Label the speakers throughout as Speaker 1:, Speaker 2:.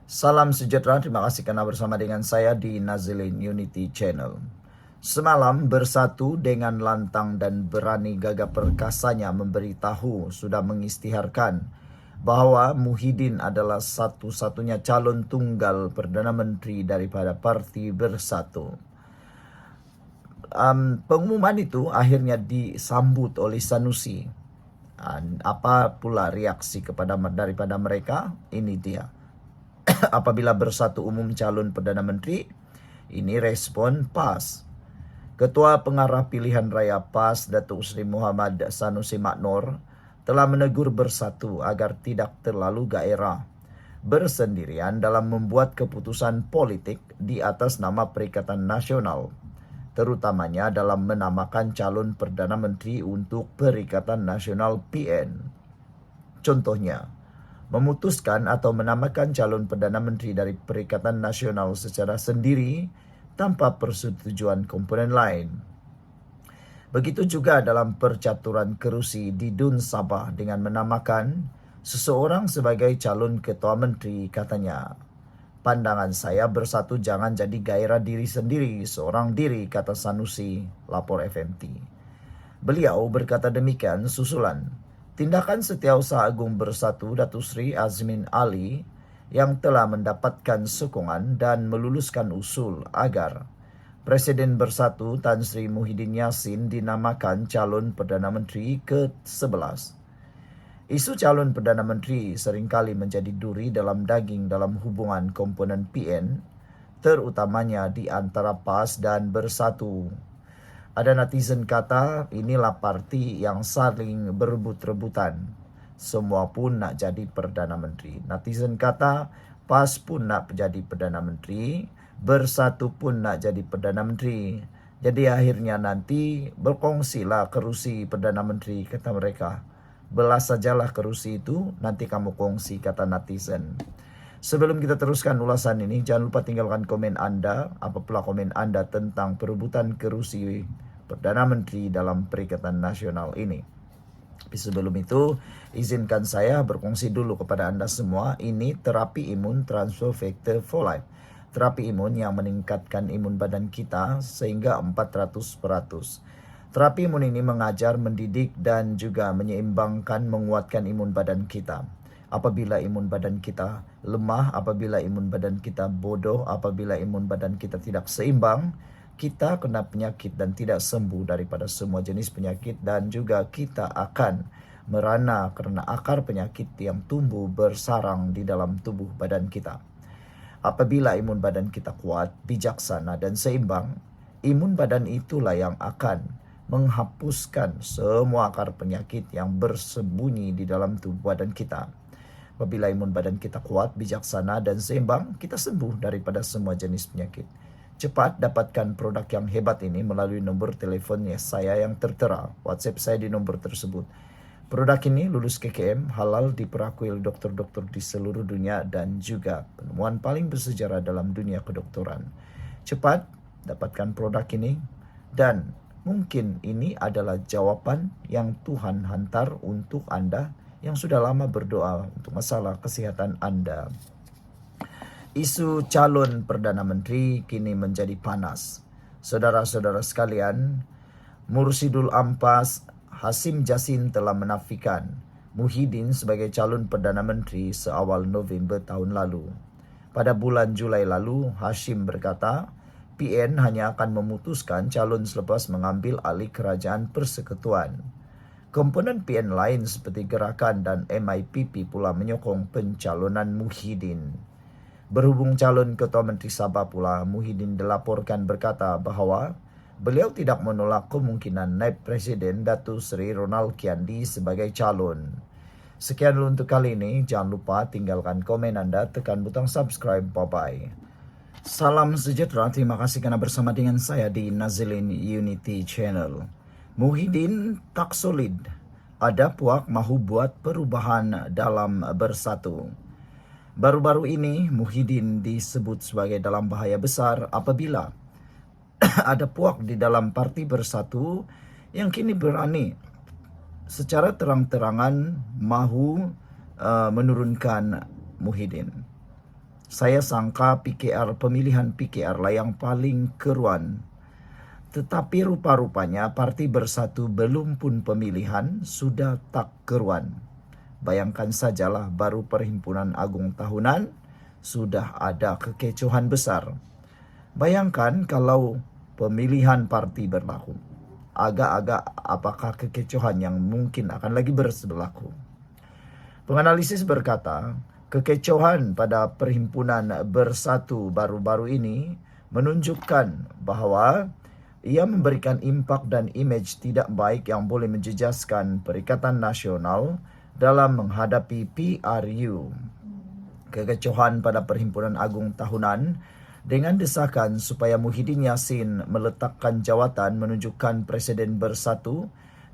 Speaker 1: Salam sejahtera, terima kasih karena bersama dengan saya di Nazilin Unity Channel. Semalam bersatu dengan lantang dan berani gagah perkasanya memberitahu sudah mengisytiharkan bahwa Muhyiddin adalah satu-satunya calon tunggal Perdana Menteri daripada Parti Bersatu. Pengumuman itu akhirnya disambut oleh Sanusi. Apa pula reaksi daripada mereka? Ini dia. Apabila bersatu umum calon Perdana Menteri, ini respon PAS. Ketua Pengarah Pilihan Raya PAS, Datuk Seri Muhammad Sanusi Maknor, telah menegur bersatu agar tidak terlalu gairah bersendirian dalam membuat keputusan politik di atas nama Perikatan Nasional, terutamanya dalam menamakan calon Perdana Menteri untuk Perikatan Nasional PN. Contohnya, memutuskan atau menamakan calon Perdana Menteri dari Perikatan Nasional secara sendiri tanpa persetujuan komponen lain. Begitu juga dalam percaturan kerusi di Dun Sabah dengan menamakan seseorang sebagai calon ketua menteri, katanya. Pandangan saya bersatu jangan jadi gairah diri sendiri, seorang diri, kata Sanusi, lapor FMT. Beliau berkata demikian susulan tindakan Setiausaha Agung Bersatu Datuk Seri Azmin Ali yang telah mendapatkan sokongan dan meluluskan usul agar Presiden Bersatu Tan Sri Muhyiddin Yassin dinamakan calon Perdana Menteri ke-11. Isu calon Perdana Menteri seringkali menjadi duri dalam daging dalam hubungan komponen PN, terutamanya di antara PAS dan Bersatu. Ada netizen kata inilah parti yang saling berebut-rebutan. Semua pun nak jadi Perdana Menteri. Netizen kata PAS pun nak jadi Perdana Menteri, Bersatu pun nak jadi Perdana Menteri. Jadi akhirnya nanti berkongsilah kerusi Perdana Menteri, kata mereka. Belas sajalah kerusi itu, nanti kamu kongsi, kata netizen. Sebelum kita teruskan ulasan ini, jangan lupa tinggalkan komen Anda, apapun komen Anda tentang perebutan kerusi Perdana Menteri dalam Perikatan Nasional ini. Tapi sebelum itu, izinkan saya berkongsi dulu kepada Anda semua, ini terapi imun transfer factor for life. Terapi imun yang meningkatkan imun badan kita sehingga 400%. Terapi imun ini mengajar, mendidik, dan juga menyeimbangkan, menguatkan imun badan kita. Apabila imun badan kita lemah, apabila imun badan kita bodoh, apabila imun badan kita tidak seimbang, kita kena penyakit dan tidak sembuh daripada semua jenis penyakit, dan juga kita akan merana kerana akar penyakit yang tumbuh bersarang di dalam tubuh badan kita. Apabila imun badan kita kuat, bijaksana, dan seimbang, imun badan itulah yang akan menghapuskan semua akar penyakit yang bersembunyi di dalam tubuh badan kita. Apabila imun badan kita kuat, bijaksana, dan seimbang, kita sembuh daripada semua jenis penyakit. Cepat dapatkan produk yang hebat ini melalui nombor telefon saya yang tertera. WhatsApp saya di nombor tersebut. Produk ini lulus KKM, halal, diperakui oleh dokter-dokter di seluruh dunia, dan juga penemuan paling bersejarah dalam dunia kedokteran. Cepat dapatkan produk ini, dan mungkin ini adalah jawapan yang Tuhan hantar untuk Anda yang sudah lama berdoa untuk masalah kesehatan Anda. Isu calon Perdana Menteri kini menjadi panas. Saudara-saudara sekalian, Mursidul Ampas Hasim Jasin telah menafikan Muhyiddin sebagai calon Perdana Menteri seawal November tahun lalu. Pada bulan Julai lalu, Hashim berkata, PN hanya akan memutuskan calon selepas mengambil alih kerajaan persekutuan. Komponen PN lain seperti Gerakan dan MIPP pula menyokong pencalonan Muhyiddin. Berhubung calon Ketua Menteri Sabah pula, Muhyiddin dilaporkan berkata bahawa beliau tidak menolak kemungkinan naib Presiden Datuk Seri Ronald Kiandi sebagai calon. Sekian dulu untuk kali ini. Jangan lupa tinggalkan komen Anda, tekan butang subscribe. Bye-bye. Salam sejahtera, terima kasih kerana bersama dengan saya di Nazilin Unity Channel. Muhyiddin tak solid. Ada puak mahu buat perubahan dalam Bersatu. Baru-baru ini Muhyiddin disebut sebagai dalam bahaya besar apabila ada puak di dalam Parti Bersatu yang kini berani secara terang-terangan mahu menurunkan Muhyiddin. Saya sangka pemilihan PKR lah yang paling keruan. Tetapi rupa-rupanya Parti Bersatu belum pun pemilihan sudah tak keruan. Bayangkan sajalah baru Perhimpunan Agung tahunan sudah ada kekecohan besar. Bayangkan kalau pemilihan parti berlaku. Agak-agak apakah kekecohan yang mungkin akan lagi berlaku. Penganalisis berkata, kekecohan pada Perhimpunan Bersatu baru-baru ini menunjukkan bahwa ia memberikan impak dan image tidak baik yang boleh menjejaskan Perikatan Nasional dalam menghadapi PRU. Kekecohan pada Perhimpunan Agung tahunan dengan desakan supaya Muhyiddin Yassin meletakkan jawatan menunjukkan Presiden Bersatu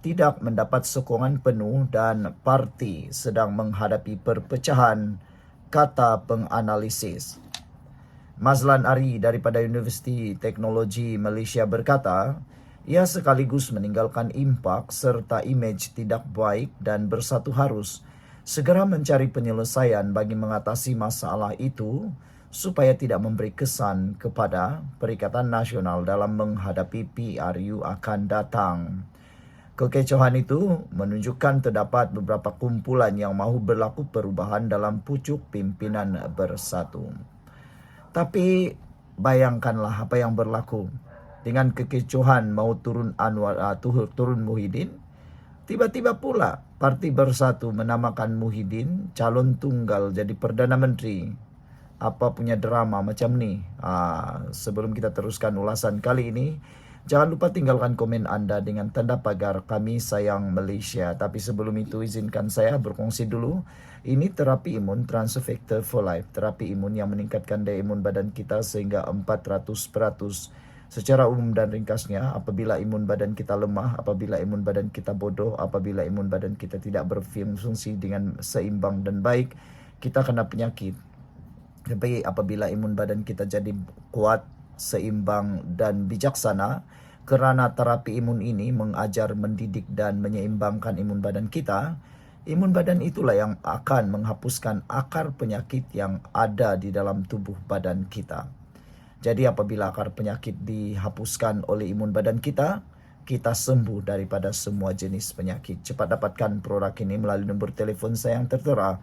Speaker 1: tidak mendapat sokongan penuh dan parti sedang menghadapi perpecahan, kata penganalisis. Mazlan Ari daripada Universiti Teknologi Malaysia berkata, ia sekaligus meninggalkan impak serta imej tidak baik dan Bersatu harus segera mencari penyelesaian bagi mengatasi masalah itu supaya tidak memberi kesan kepada Perikatan Nasional dalam menghadapi PRU akan datang. Kekecohan itu menunjukkan terdapat beberapa kumpulan yang mahu berlaku perubahan dalam pucuk pimpinan Bersatu. Tapi bayangkanlah apa yang berlaku. Dengan kekecohan mau turun turun Muhyiddin, tiba-tiba pula Parti Bersatu menamakan Muhyiddin calon tunggal jadi Perdana Menteri. Apa punya drama macam ni? Sebelum kita teruskan ulasan kali ini, jangan lupa tinggalkan komen anda dengan tanda pagar Kami Sayang Malaysia. Tapi sebelum itu izinkan saya berkongsi dulu. Ini terapi imun Transfer Factor for Life. Terapi imun yang meningkatkan daya imun badan kita sehingga 400%. Secara umum dan ringkasnya, apabila imun badan kita lemah, apabila imun badan kita bodoh, apabila imun badan kita tidak berfungsi dengan seimbang dan baik, kita kena penyakit. Tapi apabila imun badan kita jadi kuat, seimbang dan bijaksana, kerana terapi imun ini mengajar, mendidik dan menyeimbangkan imun badan kita, imun badan itulah yang akan menghapuskan akar penyakit yang ada di dalam tubuh badan kita. Jadi apabila akar penyakit dihapuskan oleh imun badan kita, kita sembuh daripada semua jenis penyakit. Cepat dapatkan produk ini melalui nombor telefon saya yang tertera.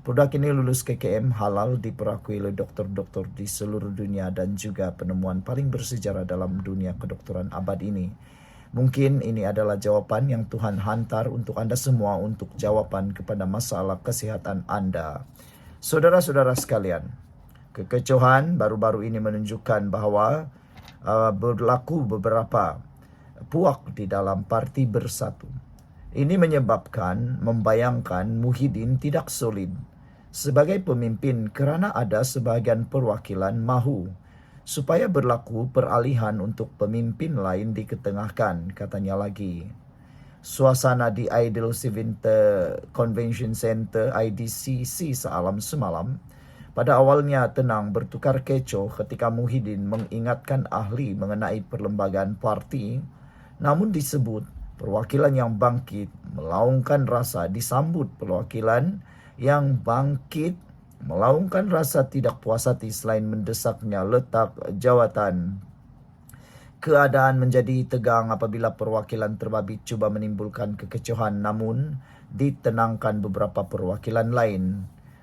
Speaker 1: Produk ini lulus KKM halal, diperakui oleh doktor-doktor di seluruh dunia dan juga penemuan paling bersejarah dalam dunia kedokteran abad ini. Mungkin ini adalah jawapan yang Tuhan hantar untuk anda semua untuk jawapan kepada masalah kesihatan anda. Saudara-saudara sekalian, kekecohan baru-baru ini menunjukkan bahawa berlaku beberapa puak di dalam Parti Bersatu. Ini menyebabkan membayangkan Muhyiddin tidak solid sebagai pemimpin kerana ada sebahagian perwakilan mahu supaya berlaku peralihan untuk pemimpin lain diketengahkan, katanya lagi. Suasana di Ideal Center Convention Center IDCC semalam pada awalnya tenang bertukar kecoh ketika Muhyiddin mengingatkan ahli mengenai perlembagaan parti, namun disebut perwakilan yang bangkit melaungkan rasa disambut perwakilan yang bangkit melaungkan rasa tidak puas hati selain mendesaknya letak jawatan. Keadaan menjadi tegang apabila perwakilan terbabit cuba menimbulkan kekecohan namun ditenangkan beberapa perwakilan lain.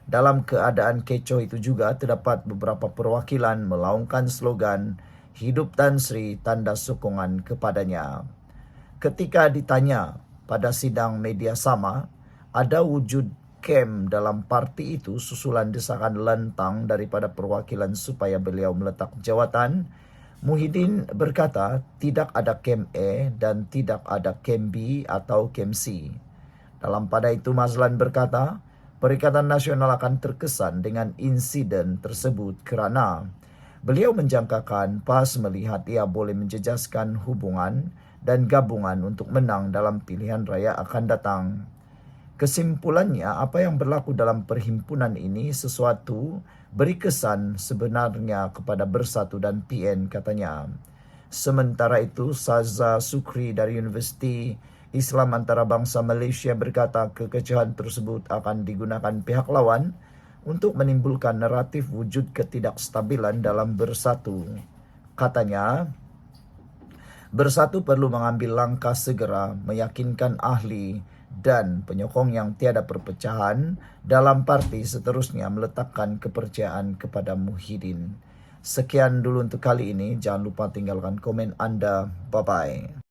Speaker 1: Dalam keadaan kecoh itu juga terdapat beberapa perwakilan melaungkan slogan Hidup Tan Sri tanda sokongan kepadanya. Ketika ditanya pada sidang media sama, ada wujud kem dalam parti itu susulan desakan lantang daripada perwakilan supaya beliau meletak jawatan, Muhyiddin berkata tidak ada kem A dan tidak ada kem B atau kem C. Dalam pada itu Mazlan berkata, Perikatan Nasional akan terkesan dengan insiden tersebut kerana beliau menjangkakan PAS melihat ia boleh menjejaskan hubungan dan gabungan untuk menang dalam pilihan raya akan datang. Kesimpulannya, apa yang berlaku dalam perhimpunan ini sesuatu beri kesan sebenarnya kepada Bersatu dan PN, katanya. Sementara itu, Saza Sukri dari Universiti Islam Antarabangsa Malaysia berkata kekecohan tersebut akan digunakan pihak lawan untuk menimbulkan naratif wujud ketidakstabilan dalam Bersatu. Katanya, Bersatu perlu mengambil langkah segera meyakinkan ahli dan penyokong yang tiada perpecahan dalam parti seterusnya meletakkan kepercayaan kepada Muhyiddin. Sekian dulu untuk kali ini. Jangan lupa tinggalkan komen Anda. Bye-bye.